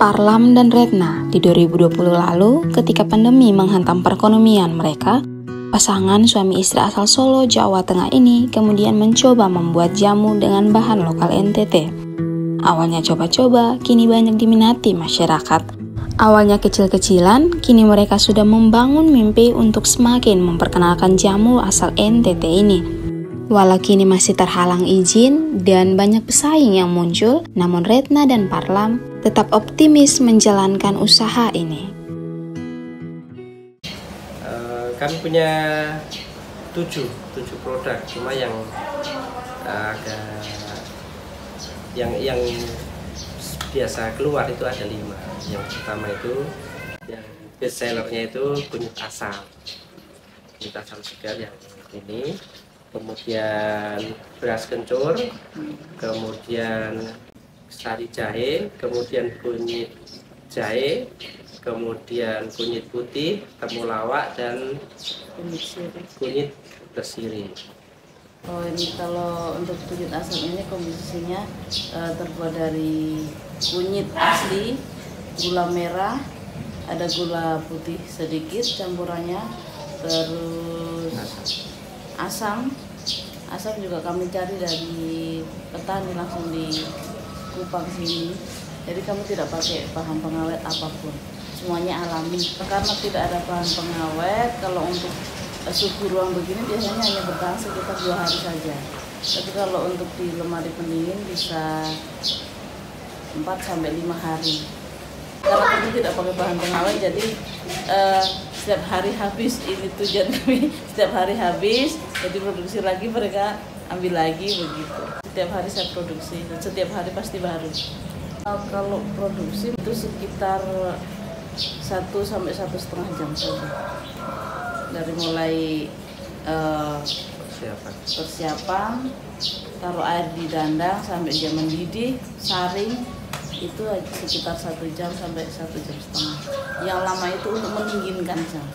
Parlam dan Retna di 2020 lalu ketika pandemi menghantam perekonomian mereka, pasangan suami istri asal Solo, Jawa Tengah ini kemudian mencoba membuat jamu dengan bahan lokal NTT. Awalnya coba-coba, kini banyak diminati masyarakat. Awalnya kecil-kecilan, kini mereka sudah membangun mimpi untuk semakin memperkenalkan jamu asal NTT ini. Walau kini masih terhalang izin dan banyak pesaing yang muncul, namun Retna dan Parlam tetap optimis menjalankan usaha ini. Kami punya 7 produk, cuma yang agak yang biasa keluar itu ada 5. Yang pertama itu yang best sellernya itu kunyit asam segar yang ini, kemudian beras kencur, kemudian sari jahe, kemudian kunyit jahe, kemudian kunyit putih, temulawak, dan kunyit bersirih. Oh, ini kalau untuk kunyit asam ini komposisinya terbuat dari kunyit asli, gula merah, ada gula putih sedikit campurannya, terus asam juga kami cari dari petani langsung di Kupang sini. Jadi kami tidak pakai bahan pengawet apapun, semuanya alami. Karena tidak ada bahan pengawet, kalau untuk suhu ruang begini biasanya hanya bertahan sekitar 2 hari saja. Tapi kalau untuk di lemari pendingin bisa 4-5 hari. Karena kami tidak pakai bahan pengawet, jadi setiap hari habis. Ini tujuan kami, setiap hari habis, jadi produksi lagi mereka ambil lagi begitu. Setiap hari saya produksi, setiap hari pasti baru. Kalau produksi itu sekitar 1-1,5 jam saja. Dari mulai persiapan, taruh air di dandang sampai dia mendidih, saring, itu sekitar 1 jam sampai 1,5 jam. Yang lama itu untuk mendinginkan jam.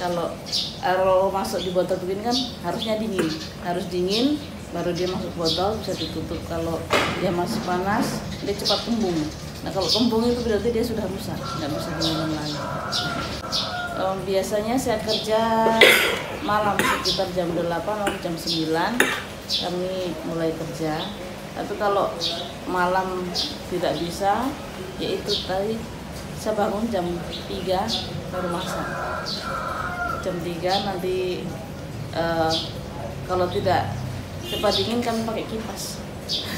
Kalau masuk di botol begini kan harusnya dingin, harus dingin baru dia masuk botol, bisa ditutup. Kalau dia masih panas dia cepat kembung. Nah kalau kembung itu berarti dia sudah rusak, nggak bisa diminum lagi. Biasanya saya kerja malam sekitar jam 8 atau jam 9 kami mulai kerja. Tapi kalau malam tidak bisa, yaitu tadi saya bangun jam 3 baru masak. Jam 3 nanti kalau tidak cepat dingin kami pakai kipas.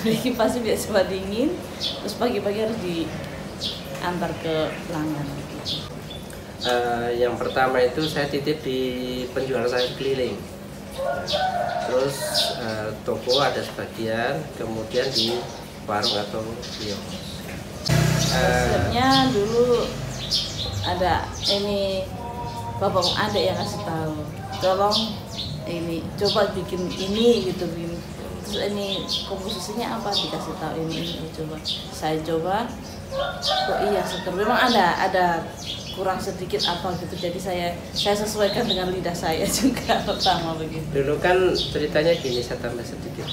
Kipasnya biar cepat dingin, terus pagi-pagi harus diantar ke pelanggan. Yang pertama itu saya titip di penjual saya keliling. Terus toko ada sebagian, kemudian di warung atau kios. Resepnya dulu ada ini bapak adik yang kasih tahu, tolong ini coba bikin ini gitu, bikin. Terus ini komposisinya apa, dikasih tahu ini coba. Saya coba, kok iya seger. Memang ada kurang sedikit apa gitu, jadi saya sesuaikan dengan lidah saya juga pertama begitu. Dulu kan ceritanya gini, saya tambah sedikit.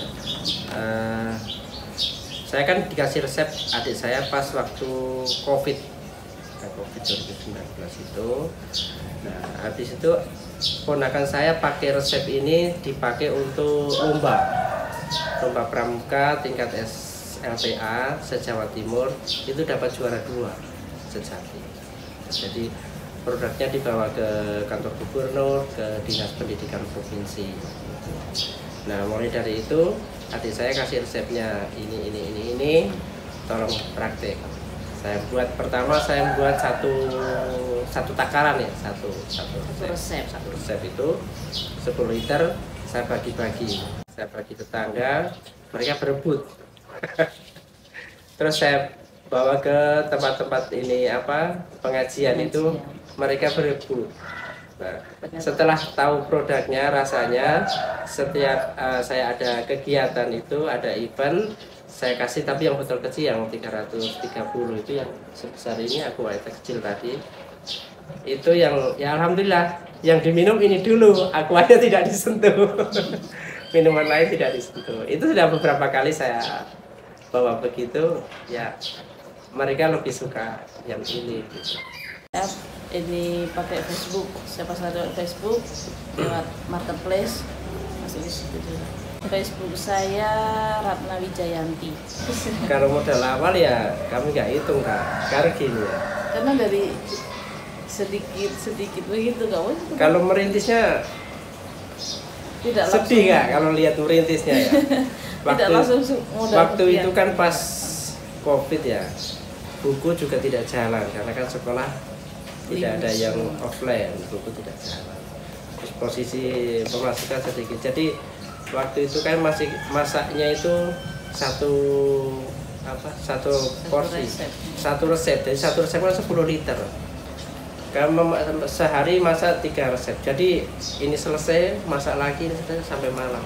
Saya kan dikasih resep adik saya pas waktu COVID 2019 itu. Nah, habis itu ponakan saya pakai resep ini, dipakai untuk lomba pramuka tingkat SLTA se-Jawa Timur, itu dapat juara 2 sejati. Jadi produknya dibawa ke kantor gubernur, ke dinas pendidikan provinsi. Nah mulai dari itu adik saya kasih resepnya ini, tolong praktek. Saya buat pertama, saya buat satu takaran ya, satu resep itu 10 liter. Saya bagi-bagi tetangga, mereka berebut. Terus saya bawa ke tempat-tempat ini pengajian itu, mereka berebut. Nah, setelah tahu produknya, rasanya setiap saya ada kegiatan itu, ada event, saya kasih, tapi yang botol kecil yang 330 itu, yang sebesar ini aku kecil tadi. Itu yang ya alhamdulillah yang diminum ini dulu, aquanya tidak disentuh. Minuman lain tidak disentuh. Itu sudah beberapa kali saya bawa begitu, ya mereka lebih suka yang ini gitu. Ini pakai Facebook, siapa saja lewat Facebook, lewat marketplace, masuk di situ juga. Facebook saya Ratna Wijayanti. Kalau modal awal ya kami nggak hitung Kak, karena gini ya. Karena dari sedikit begitu Kak. Kalau merintisnya tidak sedih nggak kalau lihat merintisnya ya. Waktu itu kan pas COVID ya, buku juga tidak jalan karena kan sekolah tidak ada yang offline, buku tidak jalan. Terus posisi pemasukan sedikit, jadi waktu itu kan masih masaknya itu satu porsi, satu resep. Jadi satu resep kan 10 liter. Kamu sehari masak 3 resep. Jadi ini selesai, masak lagi sampai malam.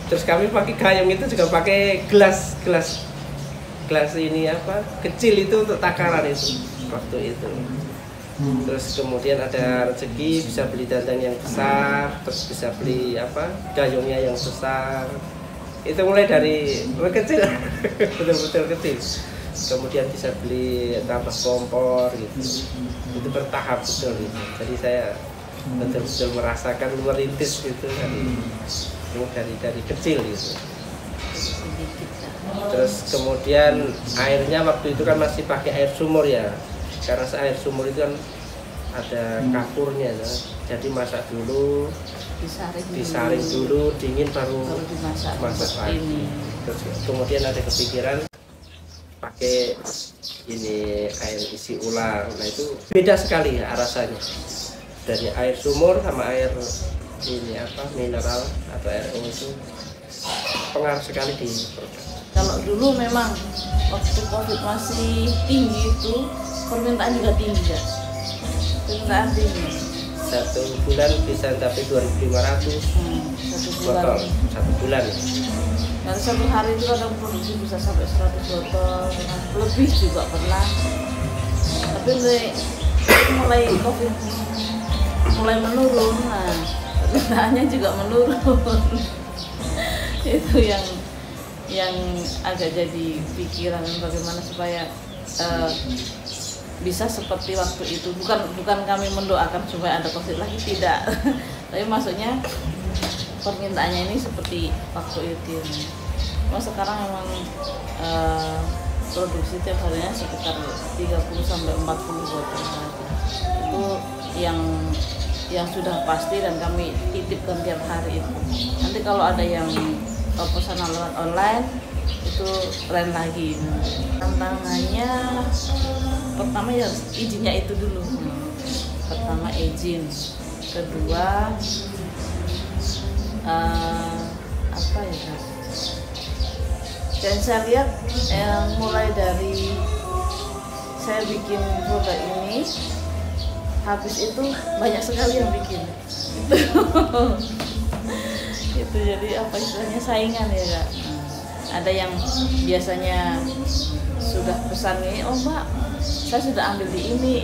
Terus kami pakai gayung itu juga pakai gelas ini kecil itu untuk takaran itu waktu itu. Terus kemudian ada rezeki bisa beli dandang yang besar, terus bisa beli gayungnya yang besar. Itu mulai dari kecil, betul-betul kecil. Kemudian bisa beli tambah kompor gitu. Itu bertahap betul gitu. Jadi saya betul-betul merasakan merintis gitu dari kecil gitu. Terus kemudian airnya waktu itu kan masih pakai air sumur ya. Karena air sumur itu kan ada kapurnya ya. Jadi masak dulu, disaring dulu, dingin baru dimasak lagi. Terus kemudian ada kepikiran pakai ini air isi ulang. Nah itu beda sekali ya rasanya dari air sumur sama air ini mineral atau RO itu pengaruh sekali di produk. Kalau dulu memang waktu COVID masih tinggi itu permintaan juga tinggi ya. Permintaan tinggi. 1 bulan bisa sampai 2.500 botol 1 bulan. Dan 1 hari itu kadang produksi bisa sampai 100 botol, lebih juga pernah. Tapi mulai COVID mulai menurun, nah permintaannya juga menurun. Itu yang agak jadi pikiran bagaimana supaya bisa seperti waktu itu. Bukan kami mendoakan supaya ada COVID lagi, tidak. Tapi maksudnya permintaannya ini seperti waktu itu. Sekarang memang produksi tiap harinya sekitar 30-40 botol. Itu yang sudah pasti dan kami titipkan tiap hari itu. Nanti kalau ada yang pesanan lewat online itu lain lagi. Tantangannya pertama ya izinnya itu dulu. Pertama izin, kedua dan saya lihat mulai dari saya bikin produk ini habis itu banyak sekali yang bikin itu jadi istilahnya saingan ya Kak. Ada yang biasanya sudah pesan ini, oh Mbak saya sudah ambil di ini,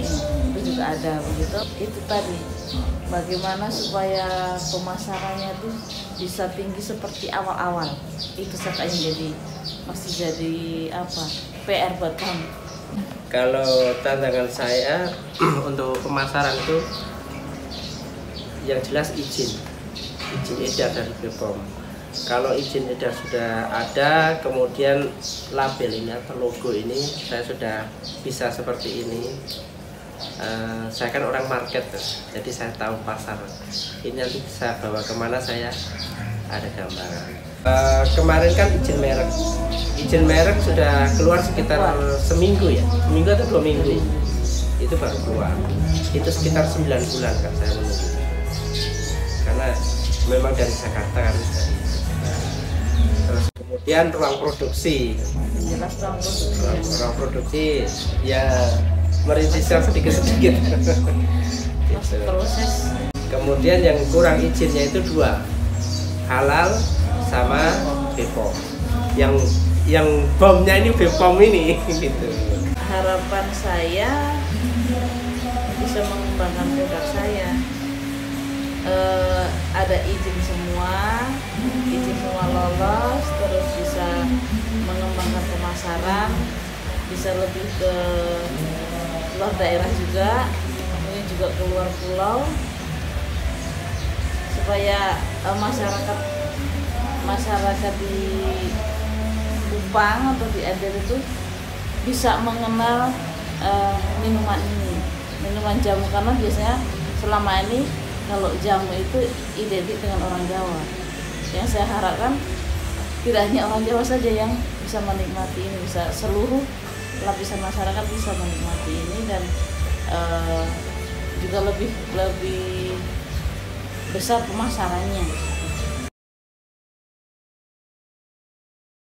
itu juga ada begitu. Itu tadi bagaimana supaya pemasarannya tuh bisa tinggi seperti awal-awal, itu saja yang masih jadi PR buat kamu. Kalau tantangan saya untuk pemasaran itu yang jelas izin edar dari BPOM. Kalau izin edar sudah ada, kemudian label ini atau logo ini saya sudah bisa seperti ini. Saya kan orang market, jadi saya tahu pasar. Ini nanti bisa bawa kemana saya ada gambaran. Kemarin kan izin merek sudah keluar sekitar seminggu atau 2 minggu itu baru keluar. Itu sekitar 9 bulan kan saya menunggu, karena memang dari Jakarta kan. Terus kemudian ruang produksi ya merintisnya sedikit proses. Kemudian yang kurang izinnya itu 2, halal sama BPOM. Yang bomnya ini BPOM ini gitu. Harapan saya bisa mengembangkan produk saya. Ada izin semua lolos, terus bisa mengembangkan pemasaran, bisa lebih ke luar daerah juga, kemudian juga keluar pulau, supaya masyarakat di Kupang atau di Aden itu bisa mengenal minuman jamu, karena biasanya selama ini kalau jamu itu identik dengan orang Jawa. Yang saya harapkan tidak hanya orang Jawa saja yang bisa menikmati ini, bisa seluruh lapisan masyarakat bisa menikmati ini, dan juga lebih besar pemasarannya.